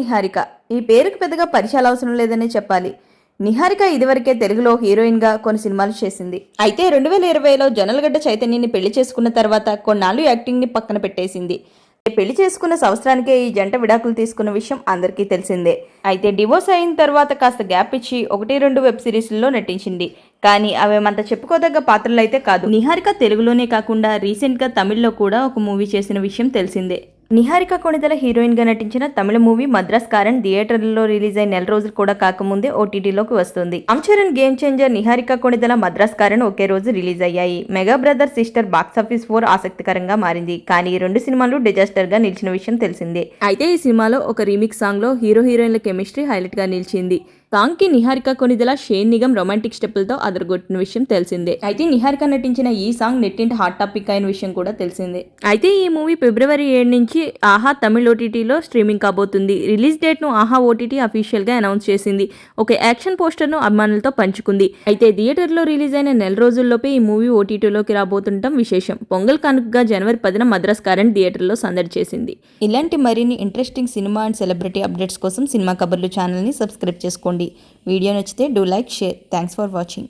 నిహారిక. ఈ పేరుకు పెద్దగా పరిచయాలు అవసరం లేదనే చెప్పాలి. నిహారిక ఇదివరకే తెలుగులో హీరోయిన్గా కొన్ని సినిమాలు చేసింది. అయితే 2020లో జొన్నలగడ్డ చైతన్యని పెళ్లి చేసుకున్న తర్వాత కొన్నాళ్ళు యాక్టింగ్ని పక్కన పెట్టేసింది. పెళ్లి చేసుకున్న సంవత్సరానికే ఈ జంట విడాకులు తీసుకున్న విషయం అందరికీ తెలిసిందే. అయితే డివోర్స్ అయిన తర్వాత కాస్త గ్యాప్ ఇచ్చి 1-2 వెబ్ సిరీస్లలో నటించింది. కానీ అవేమంత చెప్పుకోదగ్గ పాత్రలు అయితే కాదు. నిహారిక తెలుగులోనే కాకుండా రీసెంట్గా తమిళ్లో కూడా ఒక మూవీ చేసిన విషయం తెలిసిందే. నిహారిక కొణిదెల హీరోయిన్గా నటించిన తమిళ మూవీ మద్రాస్ కారన్ థియేటర్లలో రిలీజ్ అయిన నెల రోజులు కూడా కాకముందే ఓటీటీలోకి వస్తుంది. రామ్ చరణ్ గేమ్ చేంజర్, నిహారిక కొణిదెల మద్రాస్ కారన్ ఒకే రోజు రిలీజ్ అయ్యాయి. మెగా బ్రదర్ సిస్టర్ బాక్సాఫీస్ 4 ఆసక్తికరంగా మారింది. కానీ ఈ 2 సినిమాలు డిజాస్టర్ గా నిలిచిన విషయం తెలిసిందే. అయితే ఈ సినిమాలో ఒక రీమిక్స్ సాంగ్ లో హీరో హీరోయిన్ల కెమిస్ట్రీ హైలైట్ గా నిలిచింది. సాంగ్ కి నిహారిక కొణిదెల, షేన్ నిగమ్ రొమాంటిక్ స్టెప్పులతో అదరగొట్టిన విషయం తెలిసిందే. అయితే నిహారిక నటించిన ఈ సాంగ్ నెట్టింటి హాట్ టాపిక్ అయిన విషయం కూడా తెలిసిందే. అయితే ఈ మూవీ ఫిబ్రవరి 7 నుంచి ఆహా తమిళ ఓటీటీలో స్ట్రీమింగ్ కాబోతుంది. రిలీజ్ డేట్ ను ఆహా ఓటీటీ అఫీషియల్ గా అనౌన్స్ చేసింది. ఒక యాక్షన్ పోస్టర్ ను అభిమానులతో పంచుకుంది. అయితే థియేటర్లో రిలీజ్ అయిన నెల రోజుల్లోపే ఈ మూవీ ఓటీటీలోకి రాబోతుండటం విశేషం. పొంగల్ కానుకగా జనవరి 10న మద్రాస్ కారన్ థియేటర్లో సందడి చేసింది. ఇలాంటి మరిన్ని interesting cinema and celebrity updates కోసం సినిమా కబర్లు ఛానల్ని సబ్స్క్రైబ్ చేసుకోండి. వీడియో నచ్చితే do like, share. Thanks for watching.